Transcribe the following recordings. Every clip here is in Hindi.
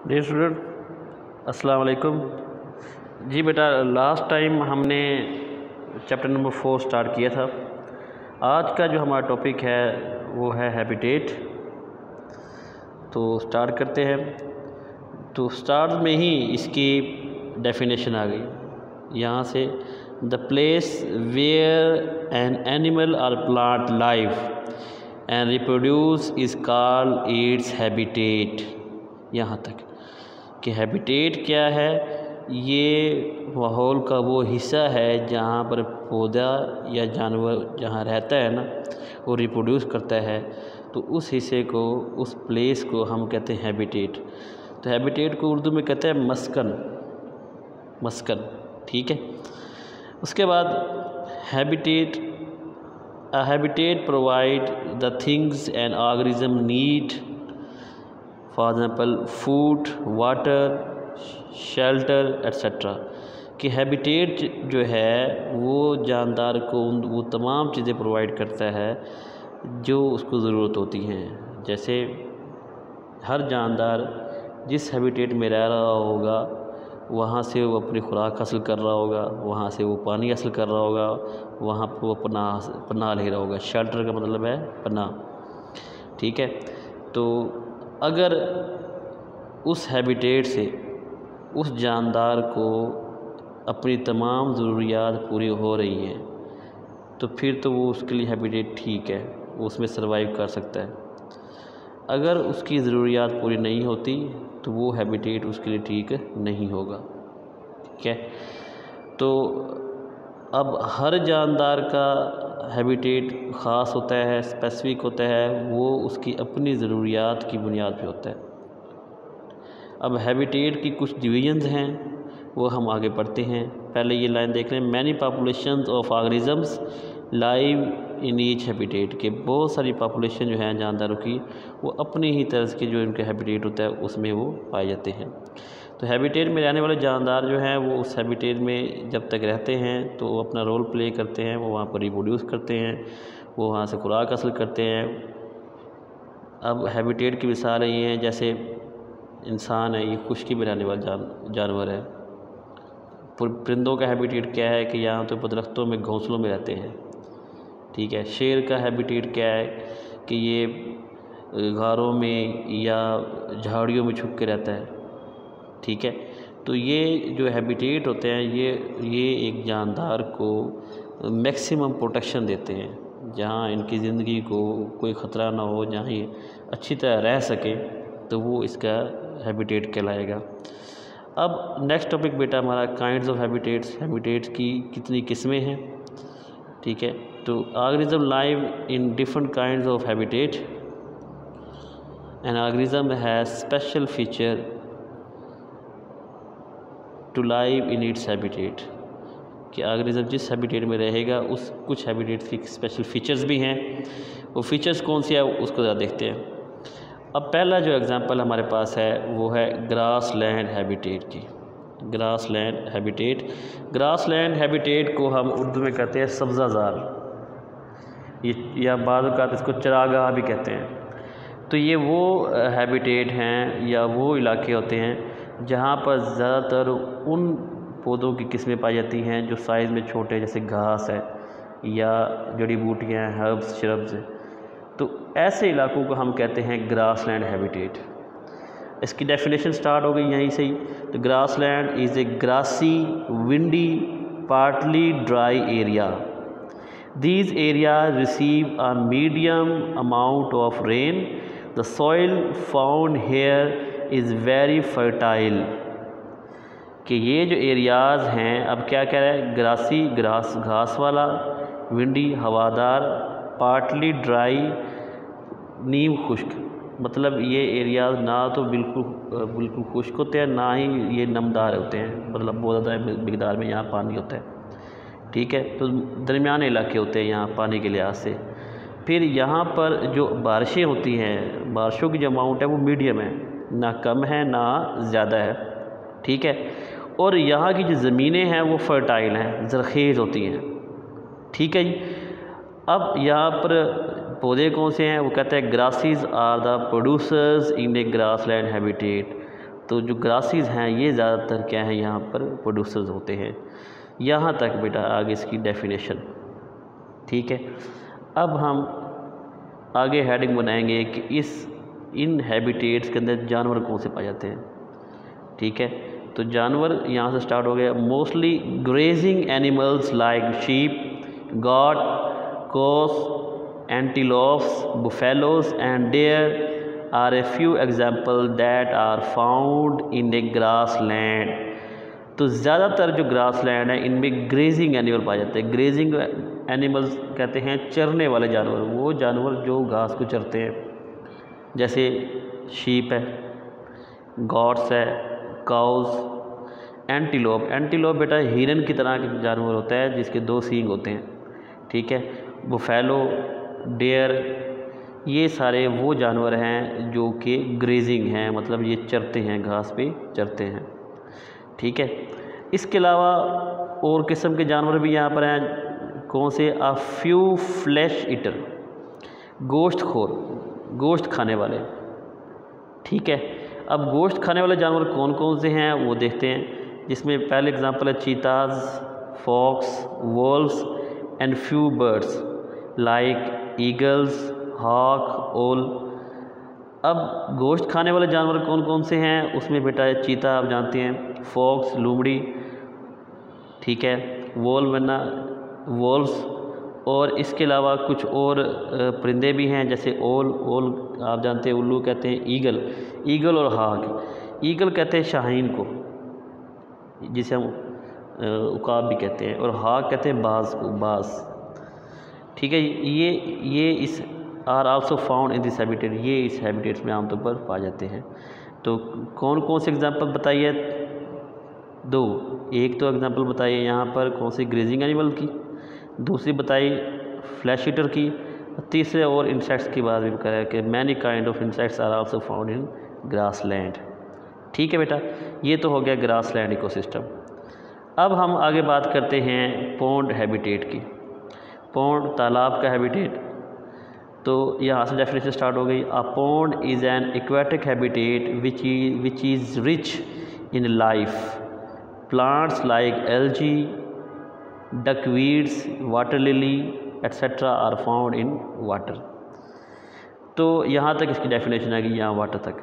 डियर स्टूडेंट, अस्सलाम वालेकुम। जी बेटा, लास्ट टाइम हमने चैप्टर नंबर 4 स्टार्ट किया था। आज का जो हमारा टॉपिक है वो है हैबिटेट। तो स्टार्ट करते हैं। तो स्टार्ट में ही इसकी डेफिनेशन आ गई यहाँ से, the place where an animal और plant live and reproduce is called its habitat. यहाँ तक कि हैबिटेट क्या है, ये माहौल का वो हिस्सा है जहाँ पर पौधा या जानवर जहाँ रहता है ना, वो रिप्रोड्यूस करता है। तो उस हिस्से को, उस प्लेस को हम कहते हैं हैबिटेट। तो हैबिटेट को उर्दू में कहते हैं मस्कन। मस्कन, ठीक है। उसके बाद habitat, a habitat provide the things an organism need, for example food, water, shelter etc। कि हैबिटेट जो है वो जानदार को वो तमाम चीज़ें प्रोवाइड करता है जो उसको ज़रूरत होती हैं। जैसे हर जानदार जिस हैबिटेट में रह रहा होगा वहाँ से वो अपनी खुराक हासिल कर रहा होगा, वहाँ से वो पानी हासिल कर रहा होगा, वहाँ पर वो पनाह ले रहा होगा। शेल्टर का मतलब है पनाह, ठीक है। तो अगर उस हैबिटेट से उस जानदार को अपनी तमाम ज़रूरियात पूरी हो रही हैं तो फिर तो वो उसके लिए हैबिटेट ठीक है, वो उसमें सर्वाइव कर सकता है। अगर उसकी ज़रूरियात पूरी नहीं होती तो वो हैबिटेट उसके लिए ठीक नहीं होगा, ठीक है। तो अब हर जानदार का हैबिटेट ख़ास होता है, स्पेसिफिक होता है, वो उसकी अपनी ज़रूरियात की बुनियाद पे होता है। अब हैबिटेट की कुछ डिवीजन्स हैं, वो हम आगे पढ़ते हैं। पहले ये लाइन देख लें, many populations of organisms live in each habitat, के बहुत सारी पॉपुलेशन जो है जानदारों की वो अपनी ही तरह के जो इनके हैबिटेट होता है उसमें वो पाए जाते हैं। तो हैबिटेट में रहने वाले जानदार जो हैं वो उस हैबिटेट में जब तक रहते हैं तो वो अपना रोल प्ले करते हैं, वो वहाँ पर रिप्रोड्यूस करते हैं, वो वहाँ से खुराक हासिल करते हैं। अब हैबिटेट की मिसाल ये हैं, जैसे इंसान है, ये खुश्की में रहने वाला जानवर है। परिंदों का हैबिटेट क्या है कि यहाँ तो दरख्तों में घोंसलों में रहते हैं, ठीक है। शेर का हैबिटेट क्या है कि ये गारों में या झाड़ियों में छुप के रहता है, ठीक है। तो ये जो हैबिटेट होते हैं ये एक जानदार को मैक्सिमम प्रोटेक्शन देते हैं, जहाँ इनकी ज़िंदगी को कोई ख़तरा ना हो, जहाँ ये अच्छी तरह रह सके, तो वो इसका हैबिटेट कहलाएगा। अब नेक्स्ट टॉपिक बेटा हमारा काइंड्स ऑफ हैबिटेट्स। हैबिटेट्स की कितनी किस्में हैं, ठीक है। तो organism live in different kinds of habitat. An organism has special feature to live in its habitat, कि ऑर्गेनिज्म जिस हैबिटेट में रहेगा उस कुछ हैबिटेट्स की स्पेशल फीचर्स भी हैं। वो फीचर्स कौन सी है उसको ज़रा देखते हैं। अब पहला जो एग्ज़ाम्पल हमारे पास है वो है ग्रास लैंड हैबिटेट की। Grass land habitat, grass land habitat को हम उर्दू में कहते हैं सब्ज़ाज़ार, या बाद औक़ात इसको चरागाह भी कहते हैं। तो ये वो हैबिटेट हैं या वो इलाके होते हैं जहाँ पर ज़्यादातर उन पौधों की किस्में पाई जाती हैं जो साइज़ में छोटे, जैसे घास है या जड़ी बूटियाँ हैं, हर्ब्स, श्रब्स। तो ऐसे इलाकों को हम कहते हैं ग्रास लैंड हैबिटेट। इसकी डेफिनेशन स्टार्ट हो गई यहीं से ही। तो grassland is a grassy, windy, partly dry area. These areas receive a medium amount of rain. The soil found here is very fertile। कि ये जो एरियाज़ हैं, अब क्या कह रहा है, ग्रासी घास वाला, विंडी हवादार, पार्टली ड्राई नीम खुश्क। मतलब ये एरियाज़ ना तो बिल्कुल खुश्क होते हैं, ना ही ये नमदार होते हैं, मतलब बहुत ज़्यादा मिकदार में यहाँ पानी होता है, ठीक है। तो दरमियाने इलाके होते हैं यहाँ पानी के लिहाज से। फिर यहाँ पर जो बारिशें होती हैं, बारिशों की जो अमाउंट है वो मीडियम है, ना कम है ना ज़्यादा है, ठीक है। और यहाँ की जो ज़मीनें हैं वो फर्टाइल हैं, ज़रख़ेज़ होती हैं, ठीक है जी। अब यहाँ पर पौधे कौन से हैं, वो कहते हैं grasses are the producers in a grassland habitat. तो जो ग्रासेस हैं ये ज़्यादातर क्या है यहाँ पर प्रोड्यूसर्स होते हैं। यहाँ तक बेटा आगे इसकी डेफिनेशन, ठीक है। अब हम आगे हेडिंग बनाएंगे कि इन हैबिटेट्स के अंदर जानवर कौन से पाए जाते हैं, ठीक है। तो जानवर यहाँ से स्टार्ट हो गया। Mostly grazing animals like sheep, goat, cows, antelopes, buffaloes and there are a few example that are found in a grassland. तो ज़्यादातर जो ग्रास लैंड है इनमें ग्रेजिंग एनिमल पाए जाते हैं। ग्रेजिंग एनिमल्स कहते हैं चरने वाले जानवर, वो जानवर जो घास को चरते हैं, जैसे शीप है, गॉट्स है, काउज, एंटीलोप। एंटीलोप बेटा हिरन की तरह का जानवर होता है जिसके 2 सींग होते हैं, ठीक है। बुफेलो, डेयर, ये सारे वो जानवर हैं जो कि ग्रेजिंग हैं, मतलब ये चरते हैं, घास पे चरते हैं, ठीक है। इसके अलावा और किस्म के जानवर भी यहाँ पर हैं। कौन से? अ फ्यू फ्लैश ईटर, गोश्तखोर, गोश्त खाने वाले, ठीक है। अब गोश्त खाने वाले जानवर कौन कौन से हैं वो देखते हैं, जिसमें पहले एग्जांपल है cheetahs, fox, wolves and few birds like eagles, hawk, owl. अब गोश्त खाने वाले जानवर कौन कौन से हैं उसमें बेटा है चीता, आप जानते हैं, फॉक्स लोमड़ी, ठीक है, वोल्व्स, और इसके अलावा कुछ और परिंदे भी हैं जैसे ओल आप जानते हैं, उल्लू कहते हैं, ईगल और हॉक। ईगल कहते हैं शाहीन को, जिसे हम उकाब भी कहते हैं, और हॉक कहते हैं बाज को, बाज, ठीक है। These are also found in this habitat, these habitats में आमतौर पर पाए जाते हैं। तो कौन कौन से एग्जांपल बताइए? 2। एक तो एग्जांपल बताइए यहाँ पर कौन सी ग्रेजिंग एनिमल की, दूसरी बताइए फ्लैश ईटर की, तीसरे और इंसेक्ट्स की बात भी करें कि many kind of insects are also found in grassland, ठीक है बेटा। ये तो हो गया ग्रास लैंड इकोसिस्टम। अब हम आगे बात करते हैं पॉन्ड हैबिटेट की। पॉन्ड तालाब का हैबिटेट, तो यहाँ से डेफिनेशन स्टार्ट हो गई। A pond is an aquatic habitat which is rich in life, plants like algae, duckweeds, water lily etcetera are found in water. तो यहाँ तक इसकी डेफिनेशन आ गई, यहाँ वाटर तक।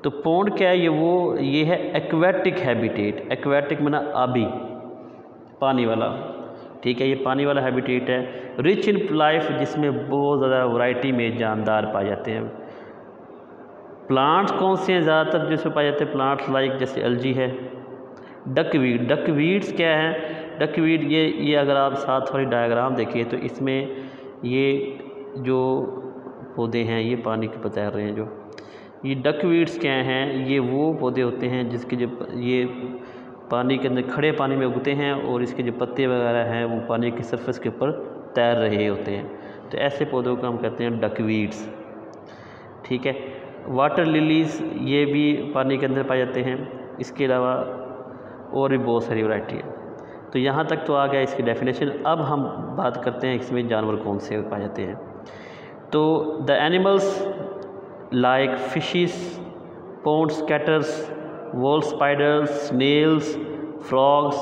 तो पॉन्ड क्या है? ये है एक्वेटिक हैबिटेट। एक्वेटिक माना आबी, पानी वाला, ठीक है। ये पानी वाला हैबिटेट है। रिच इन लाइफ, जिसमें बहुत ज़्यादा वैरायटी में जानदार पाए जाते हैं। प्लांट्स कौन से हैं ज़्यादातर जिसमें पाए जाते हैं? प्लांट्स लाइक जैसे एल्गी है, डकवीड्स क्या है? डकवीड ये अगर आप साथ वाली डायग्राम देखिए तो इसमें ये जो पौधे हैं ये पानी के पर तैर रहे हैं। जो ये डकवीड्स क्या हैं? ये वो पौधे होते हैं जिसके जो ये पानी के अंदर खड़े पानी में उगते हैं और इसके जो पत्ते वगैरह हैं वो पानी की सरफेस के ऊपर तैर रहे होते हैं। तो ऐसे पौधों को हम कहते हैं डकवीड्स, ठीक है। वाटर लिलीज़ ये भी पानी के अंदर पाए जाते हैं। इसके अलावा और भी बहुत सारी वैरायटी है। तो यहाँ तक तो आ गया इसकी डेफिनेशन। अब हम बात करते हैं इसमें जानवर कौन से पाए जाते हैं। तो the animals like fishes, pond skaters, wall spiders, snails, frogs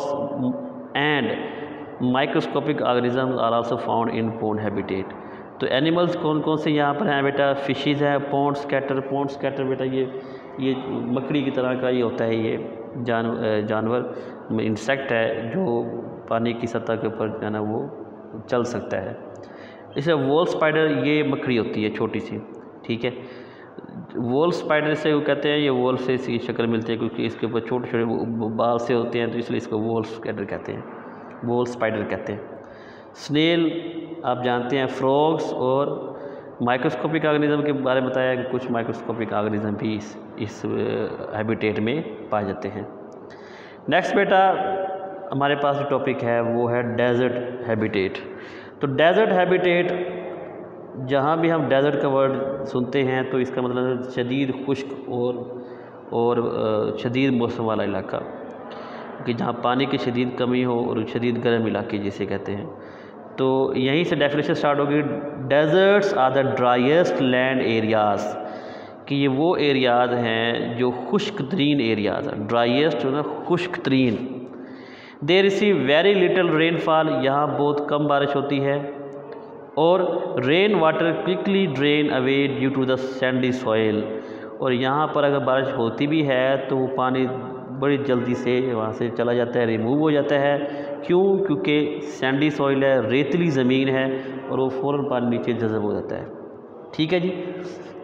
and microscopic organisms are also found in pond habitat. तो एनिमल्स कौन कौन से यहाँ पर हैं बेटा? फिशेस है, पॉन्ड स्कैटर बेटा ये मकड़ी की तरह का ये होता है। ये जानवर इंसेक्ट है जो पानी की सतह के ऊपर है ना वो चल सकता है। इसे वॉल स्पाइडर ये मकड़ी होती है छोटी सी, ठीक है। वॉल स्पाइडर से वो कहते हैं, ये वॉल से इसकी शक्ल मिलती है क्योंकि इसके ऊपर छोटे छोटे बाल से होते हैं, तो इसलिए इसको वॉल स्पाइडर कहते हैं, वॉल स्पाइडर कहते हैं। स्नेल आप जानते हैं, फ्रॉग्स और माइक्रोस्कोपिक ऑर्गेनिज्म के बारे में बताया कि कुछ माइक्रोस्कोपिक ऑर्गेनिज्म भी इस हैबिटेट में पाए जाते हैं। नेक्स्ट बेटा हमारे पास जो टॉपिक है वो है डेजर्ट हैबिटेट। तो डेजर्ट हैबिटेट, जहाँ भी हम डेजर्ट का वर्ड सुनते हैं तो इसका मतलब शदीद खुश्क और शदीद मौसम वाला इलाका, कि जहाँ पानी की शदीद कमी हो और शदीद गर्म इलाके जिसे कहते हैं। तो यहीं से डेफिनेशन स्टार्ट होगी। Deserts are the driest land areas. कि ये वो एरियाज़ हैं जो खुश्क तरीन एरियाज़ हैं, ड्राइएस्ट जो ना खुश्क तरीन। They receive very little rainfall, यहाँ बहुत कम बारिश होती है, और rain water quickly drain away due to the sandy soil, और यहाँ पर अगर बारिश होती भी है तो वो पानी बड़ी जल्दी से वहाँ से चला जाता है, रिमूव हो जाता है। क्यों? क्योंकि सैंडी सॉइल है, रेतली ज़मीन है, और वो फ़ौरन पानी नीचे जज़ब हो जाता है। ठीक है जी,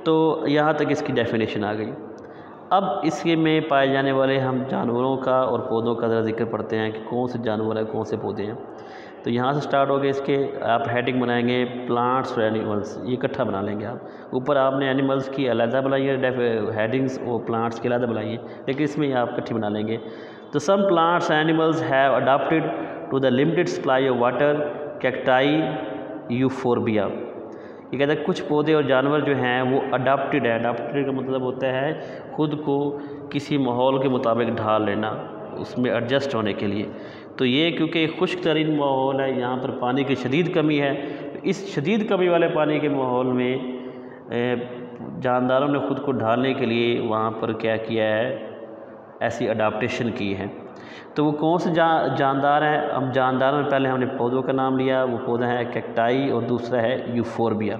तो यहाँ तक इसकी डेफिनेशन आ गई। अब इसके में पाए जाने वाले हम जानवरों का और पौधों का ज़रा जिक्र पढ़ते हैं कि कौन से जानवर हैं, कौन से पौधे हैं। तो यहाँ से स्टार्ट हो गए, इसके आप हेडिंग बनाएंगे प्लांट्स और एनिमल्स, ये इकट्ठा बना लेंगे आप। ऊपर आपने एनिमल्स की अलग बनाइए हेडिंग्स, और प्लांट्स की अलग बनाइए, लेकिन इसमें आप इकट्ठी बना लेंगे। तो some plants animals have adapted to the limited supply of water, cacti, euphorbia. ये कहते हैं कुछ पौधे और जानवर जो हैं वो अडॉप्टेड है। अडॉप्टेड का मतलब होता है ख़ुद को किसी माहौल के मुताबिक ढाल लेना, उसमें एडजस्ट होने के लिए। तो ये क्योंकि खुश्क तरीन माहौल है, यहाँ पर पानी की शदीद कमी है, तो इस शदीद कमी वाले पानी के माहौल में जानदारों ने ख़ुद को ढालने के लिए वहाँ पर क्या किया है, ऐसी अडाप्टेशन की है। तो वो कौन से जानदार हैं? हम जानदारों में पहले हमने पौधों का नाम लिया, वो पौधा है कैक्टाई और दूसरा है यूफोर्बिया।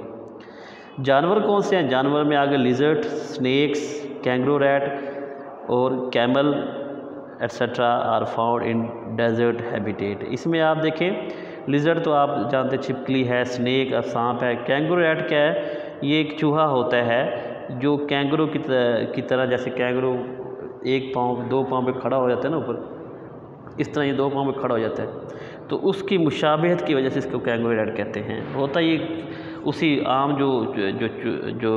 जानवर कौन से हैं? जानवर में आगे लिजर्ड, स्नेक्स, कैंगरू रैट और camel etcetera are found in desert habitat. इसमें आप देखें, लिजर्ड तो आप जानते छिपकली है, स्नेक सांप है। कैंगरू रैट क्या है? ये एक चूहा होता है जो कैंगरू की तरह, जैसे कैंगरू एक पाँव दो पाँव पे खड़ा हो जाता है ना ऊपर, इस तरह ये दो पाँव पे खड़ा हो जाता है। तो उसकी मुशाबहत की वजह से इसको कैंगरू रैट कहते हैं। होता ये उसी आम जो जो जो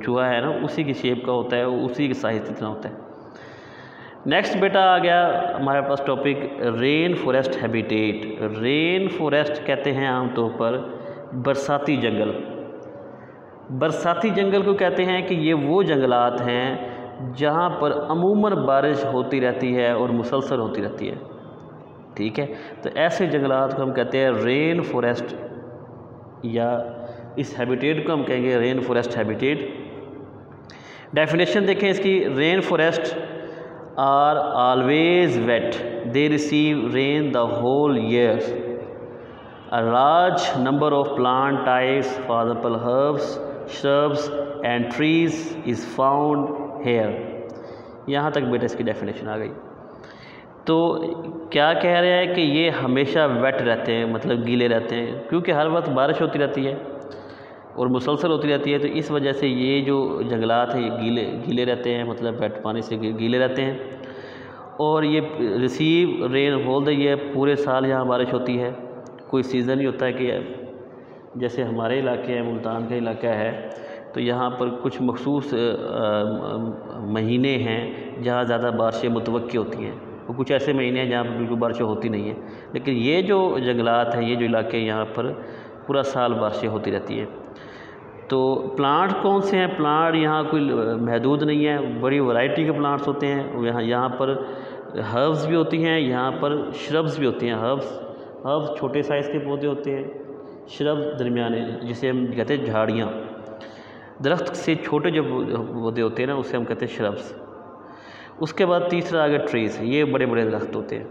चूहा है ना, उसी की शेप का होता है, उसी के साइज इतना होता है। नेक्स्ट बेटा आ गया हमारे पास topic rain forest habitat. Rain forest कहते हैं आमतौर पर बरसाती जंगल। बरसाती जंगल को कहते हैं कि ये वो जंगलात हैं जहाँ पर अमूमन बारिश होती रहती है और मुसलसल होती रहती है। ठीक है, तो ऐसे जंगलात को हम कहते हैं रेन फॉरेस्ट, या इस हैबिटेट को हम कहेंगे रेन फॉरेस्ट हैबिटेट। डेफिनेशन देखें इसकी, rainforest are always wet, they receive rain the whole year, a large number of plant types for example herbs, shrubs and trees is found here। यहाँ तक बेटा इसकी डेफिनेशन आ गई। तो क्या कह रहे हैं कि ये हमेशा वेट रहते हैं, मतलब गीले रहते हैं, क्योंकि हर वक्त बारिश होती रहती है और मुसलसल होती रहती है। तो इस वजह से ये जो जंगलात हैं ये गीले रहते हैं, मतलब वेट पानी से गीले रहते हैं। और ये receive rain whole the year, पूरे साल यहाँ बारिश होती है, कोई सीज़न नहीं होता है कि जैसे हमारे इलाके हैं, मुल्तान का इलाका है, तो यहाँ पर कुछ मखसूस महीने हैं जहाँ ज़्यादा बारिशें मुतवक्की होती हैं, और कुछ ऐसे महीने हैं जहाँ पर बिल्कुल बारिशें होती नहीं हैं। लेकिन ये जो जंगलात हैं, ये जो इलाके हैं, यहाँ पर पूरा साल बारिशें होती रहती हैं। तो प्लांट कौन से हैं? प्लांट यहाँ कोई महदूद नहीं है, बड़ी वैरायटी के प्लांट्स होते हैं। यहाँ पर हर्ब्स भी होती हैं, यहाँ पर श्रब्स भी होती हैं। हर्ब्स छोटे साइज़ के पौधे होते हैं, श्रब दरमियाने, जिसे हम कहते हैं झाड़ियाँ। दरख्त से छोटे जो पौधे होते हैं ना, उसे हम कहते हैं श्रब्स। उसके बाद तीसरा आ गया ट्रीज, ये बड़े बड़े दरख्त होते हैं।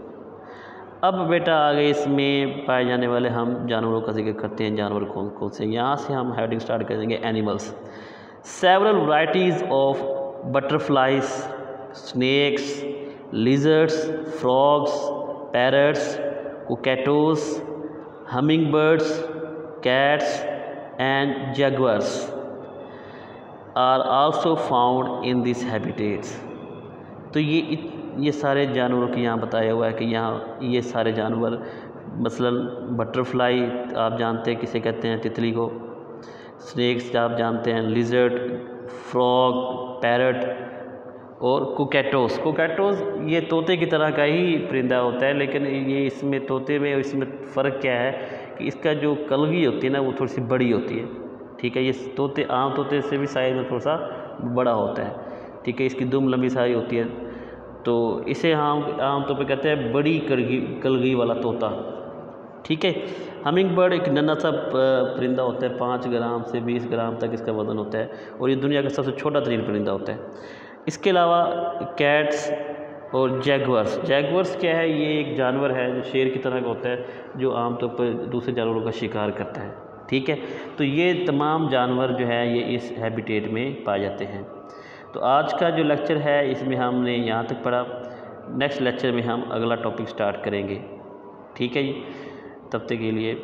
अब बेटा आ गए इसमें पाए जाने वाले हम जानवरों का जिक्र करते हैं। जानवर कौन कौन से? यहाँ से हम हेडिंग स्टार्ट करेंगे animals. Several varieties of butterflies, snakes, lizards, frogs, parrots, cockatoos, hummingbirds, cats and jaguars are also found in these habitats। तो ये सारे जानवरों की यहाँ बताया हुआ है कि यहाँ ये सारे जानवर, मसलन बटरफ्लाई आप जानते हैं किसे कहते हैं, तितली को। स्नेक्स आप जानते हैं, लिजर्ड, फ्रॉग, पैरट और कोकैटोस। कोकैटोस ये तोते की तरह का ही परिंदा होता है, लेकिन ये इसमें तोते में इसमें फ़र्क क्या है कि इसका जो कलगी होती है ना, वो थोड़ी सी बड़ी होती है। ठीक है, ये तोते आम तोते से भी साइज़ में थोड़ा सा बड़ा होता है। ठीक है, इसकी दुम लंबी सारी होती है, तो इसे हम आम तौर पे कहते हैं बड़ी कलगी वाला तोता। ठीक है। हमिंग बर्ड एक नन्हा सा परिंदा होता है, 5 ग्राम से 20 ग्राम तक इसका वज़न होता है और ये दुनिया का सबसे छोटा तरीन परिंदा होता है। इसके अलावा कैट्स और जैगवर्स क्या है, ये एक जानवर है जो शेर की तरह का होता है, जो आमतौर पर दूसरे जानवरों का शिकार करता है। ठीक है, तो ये तमाम जानवर जो है ये इस हैबिटेट में पाए जाते हैं। तो आज का जो लेक्चर है इसमें हमने यहाँ तक पढ़ा। नेक्स्ट लेक्चर में हम अगला टॉपिक स्टार्ट करेंगे। ठीक है जी, तब तक के लिए